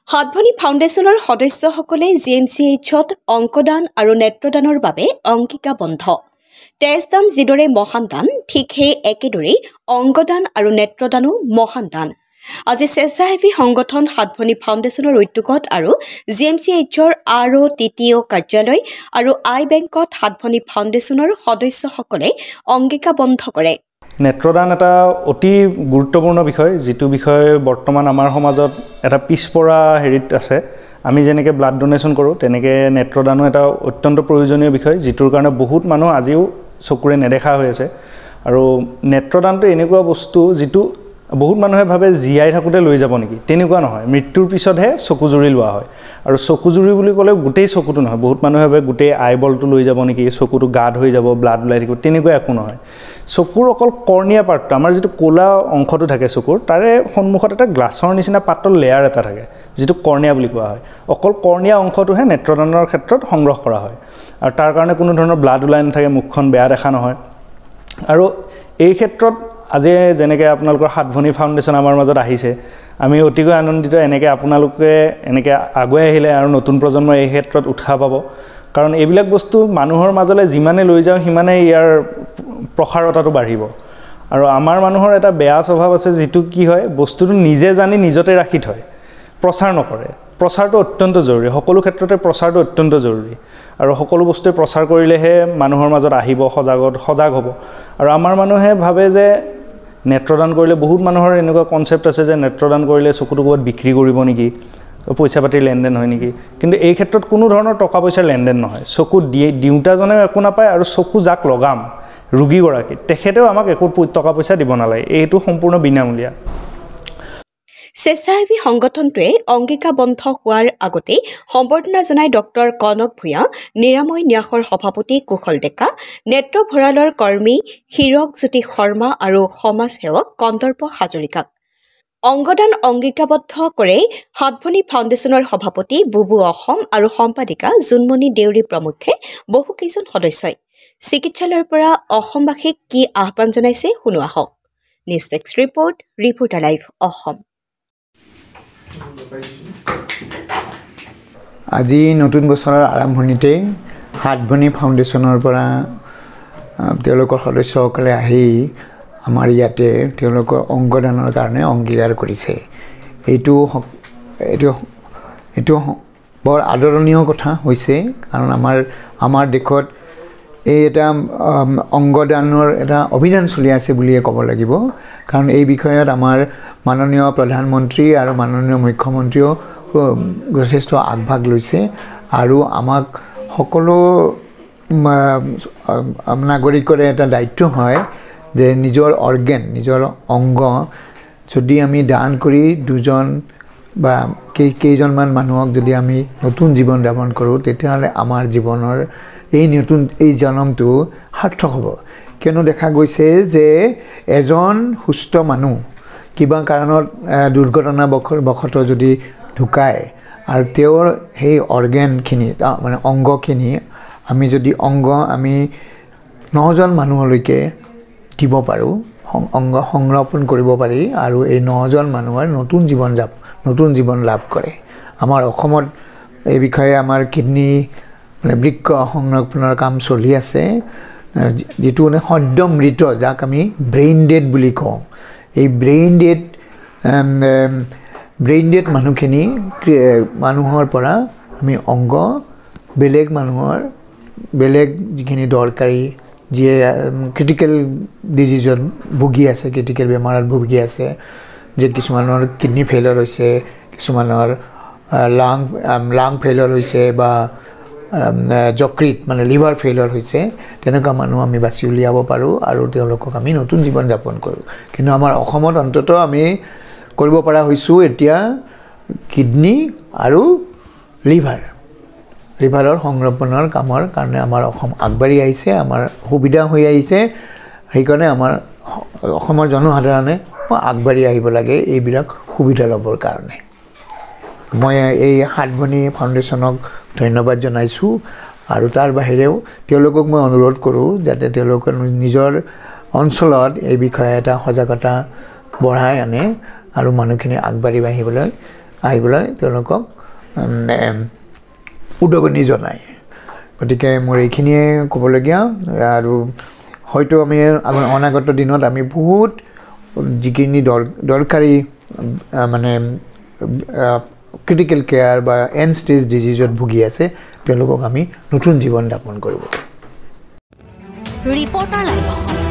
হাতভনী ফাউণ্ডেশ্যনৰ সদস্যসকলে GMCHত অংকদান আৰু নেত্ৰদানৰ বাবে অংগীকাবদ্ধ। তেজদান যিদৰে মহান দান, ঠিক সেই একেদৰেই অংগদান আৰু নেত্ৰদানো মহান দান। আজি স্বেচ্ছাসেৱী সংগঠন হাতভনী ফাউণ্ডেশ্যনৰ উদ্যোগত আৰু GMCHৰ ROTTO কাৰ্যালয় আৰু আই বেংকত হাতভনী ফাউণ্ডেশ্যনৰ সদস্যসকলে অংগীকাবদ্ধ কৰে। নেত্ৰদান এটা অতি গুৰুত্বপূৰ্ণ বিষয়, যিটো বিষয় বৰ্তমান আমাৰ সমাজত এটা পিছপৰা হেৰিত আছে। আমি যেনেকৈ ব্লাড ডোনেশ্যন কৰোঁ, তেনেকৈ নেত্ৰদানো এটা অত্যন্ত প্ৰয়োজনীয় বিষয়, যিটোৰ কাৰণে বহুত মানুহ আজিও চকুৰে নেদেখা হৈ আছে। আৰু নেত্ৰদানটো এনেকুৱা বস্তু যিটো বহুত মানুহে ভাবে জীয়াই থাকোঁতে লৈ যাব নেকি, তেনেকুৱা নহয়। মৃত্যুৰ পিছতহে চকুজুৰি লোৱা হয়। আৰু চকুজুৰি বুলি ক'লে গোটেই চকুটো নহয়। বহুত মানুহে ভাবে গোটেই আইবলটো লৈ যাব নেকি, চকুটো গাঢ় হৈ যাব, ব্লাড ওলাই থাকিব, তেনেকুৱা একো নহয়। চকুৰ অকল কৰ্ণিয়া পাৰ্টটো, আমাৰ যিটো ক'লা অংশটো থাকে চকুৰ, তাৰে সন্মুখত এটা গ্লাছৰ নিচিনা পাতল লেয়াৰ এটা থাকে, যিটো কৰ্ণিয়া বুলি কোৱা হয়। অকল কৰ্ণিয়া অংশটোহে নেত্ৰদানৰ ক্ষেত্ৰত সংগ্ৰহ কৰা হয়। আৰু তাৰ কাৰণে কোনো ধৰণৰ ব্লাড ওলাই নাথাকে, মুখখন বেয়া দেখা নহয়। আৰু এই ক্ষেত্ৰত আজি যেনেকৈ আপোনালোকৰ হাতভনী ফাউণ্ডেশ্যন আমাৰ মাজত আহিছে, আমি অতিকৈ আনন্দিত। এনেকৈ আপোনালোকে এনেকৈ আগুৱাই আহিলে আৰু নতুন প্ৰজন্মই এই ক্ষেত্ৰত উৎসাহ পাব। কাৰণ এইবিলাক বস্তু মানুহৰ মাজলৈ যিমানে লৈ যাওঁ, সিমানে ইয়াৰ প্ৰসাৰতাটো বাঢ়িব। আৰু আমাৰ মানুহৰ এটা বেয়া স্বভাৱ আছে, যিটো কি হয়, বস্তুটো নিজে জানি নিজতে ৰাখি থয়, প্ৰচাৰ নকৰে। প্ৰচাৰটো অত্যন্ত জৰুৰী, সকলো ক্ষেত্ৰতে প্ৰচাৰটো অত্যন্ত জৰুৰী। আৰু সকলো বস্তুৱে প্ৰচাৰ কৰিলেহে মানুহৰ মাজত আহিব, সজাগ হ'ব। আৰু আমাৰ মানুহে ভাবে যে নেত্ৰদান কৰিলে, বহুত মানুহৰ এনেকুৱা কনচেপ্ট আছে যে নেত্ৰদান কৰিলে চকুটো ক'ৰবাত বিক্ৰী কৰিব নেকি, পইচা পাতিৰ লেনদেন হয় নেকি। কিন্তু এই ক্ষেত্ৰত কোনো ধৰণৰ টকা পইচাৰ লেনদেন নহয়। চকু দিওঁতাজনেও একো নাপায়, আৰু চকু যাক লগাম ৰোগীগৰাকী, তেখেতেও আমাক একো টকা পইচা দিব নালাগে। এইটো সম্পূৰ্ণ বিনামূলীয়া। স্বেচ্ছাসেৱী সংগঠনটোৱে অংগীকাবদ্ধ হোৱাৰ আগতেই সম্বৰ্ধনা জনাই ডক্টৰ কনক ভূঞা, নিৰাময় ন্যাসৰ সভাপতি কুশল ডেকা, নেত্ৰ ভঁৰালৰ কৰ্মী হীৰক জ্যোতি শৰ্মা আৰু সমাজসেৱক কন্দৰ্প হাজৰিকাক। অংগদান অংগীকাবদ্ধ কৰে হাতভনী ফাউণ্ডেশ্যনৰ সভাপতি বুবু অসম আৰু সম্পাদিকা জোনমণি দেউৰী প্ৰমুখ্যে বহুকেইজন সদস্যই। চিকিৎসালয়ৰ পৰা অসমবাসীক কি আহ্বান জনাইছে শুনো আহক। News desk report, reporter live Assam. আজি নতুন বছৰৰ আৰম্ভণিতে হাতভনী ফাউণ্ডেশ্যনৰ পৰা তেওঁলোকৰ সদস্যসকলে আহি আমাৰ ইয়াতে তেওঁলোকৰ অংগদানৰ কাৰণে অংগীকাৰ কৰিছে। এইটো বৰ আদৰণীয় কথা হৈছে, কাৰণ আমাৰ দেশত এই এটা অংগদানৰ এটা অভিযান চলি আছে বুলিয়ে ক'ব লাগিব। কাৰণ এই বিষয়ত আমাৰ মাননীয় প্ৰধানমন্ত্ৰী আৰু মাননীয় মুখ্যমন্ত্ৰীও যথেষ্ট আগভাগ লৈছে। আৰু আমাক সকলো নাগৰিকৰে এটা দায়িত্ব হয় যে নিজৰ অৰ্গেন, নিজৰ অংগ যদি আমি দান কৰি দুজন বা কেইজনমান মানুহক যদি আমি নতুন জীৱন যাপন কৰোঁ, তেতিয়াহ'লে আমাৰ জীৱনৰ এই জনমটো সাৰ্থক হ'ব। কিয়নো দেখা গৈছে যে এজন সুস্থ মানুহ কিবা কাৰণত দুৰ্ঘটনাবশতঃ যদি ঢুকায়, আৰু তেওঁৰ সেই অৰ্গেনখিনি মানে অংগখিনি আমি যদি আমি 9জন মানুহলৈকে দিব পাৰোঁ, অংগ সংৰক্ষণ কৰিব পাৰি, আৰু এই 9জন মানুহৰ নতুন জীৱন লাভ কৰে। আমাৰ অসমত এই বিষয়ে আমাৰ কিডনী মানে বৃক্ক সংৰক্ষণৰ কাম চলি আছে, যিটো মানে সদ্য মৃত, যাক আমি ব্ৰেইন ডেড বুলি কওঁ। এই ব্ৰেইন ডেড মানুহৰ পৰা আমি অংগ বেলেগ যিখিনি দৰকাৰী, যিয়ে ক্ৰিটিকেল ডিজিজত ভুগি আছে, ক্ৰিটিকেল বেমাৰত ভুগি আছে, যে কিছুমানৰ কিডনী ফেইলিয়ৰ হৈছে, কিছুমানৰ লাং ফেইলিয়ৰ হৈছে, বা যকৃত মানে লিভাৰ ফেইলিয়ৰ হৈছে, তেনেকুৱা মানুহ আমি বাছি উলিয়াব পাৰোঁ আৰু তেওঁলোকক আমি নতুন জীৱন যাপন কৰোঁ। কিন্তু আমাৰ অসমত অন্ততঃ আমি কৰিব পৰা হৈছোঁ এতিয়া কিডনী আৰু লিভাৰৰ সংৰক্ষণৰ কামৰ কাৰণে আমাৰ অসম আগবাঢ়ি আহিছে, আমাৰ সুবিধা হৈ আহিছে। সেইকাৰণে আমাৰ অসমৰ জনসাধাৰণে আগবাঢ়ি আহিব লাগে এইবিলাক সুবিধা ল'বৰ কাৰণে। মই এই হাতভনী ফাউণ্ডেশ্যনক ধন্যবাদ জনাইছোঁ। আৰু তাৰ বাহিৰেও তেওঁলোকক মই অনুৰোধ কৰোঁ যাতে তেওঁলোকে নিজৰ অঞ্চলত এই বিষয়ে এটা সজাগতা বঢ়াই আনে আৰু মানুহখিনি আগবাঢ়ি আহিবলৈ আহিবলৈ তেওঁলোকক উদগনি জনায় গতিকে মোৰ এইখিনিয়ে ক'বলগীয়া আৰু হয়তো আমি অনাগত দিনত আমি বহুত যিখিনি দৰকাৰী মানে ক্ৰিটিকেল কেয়াৰ বা এণ্ড ষ্টেজ ডিজিজত ভুগি আছে তেওঁলোকক আমি নতুন জীৱন যাপন কৰিব ৰিপৰ্টাৰ লাইভ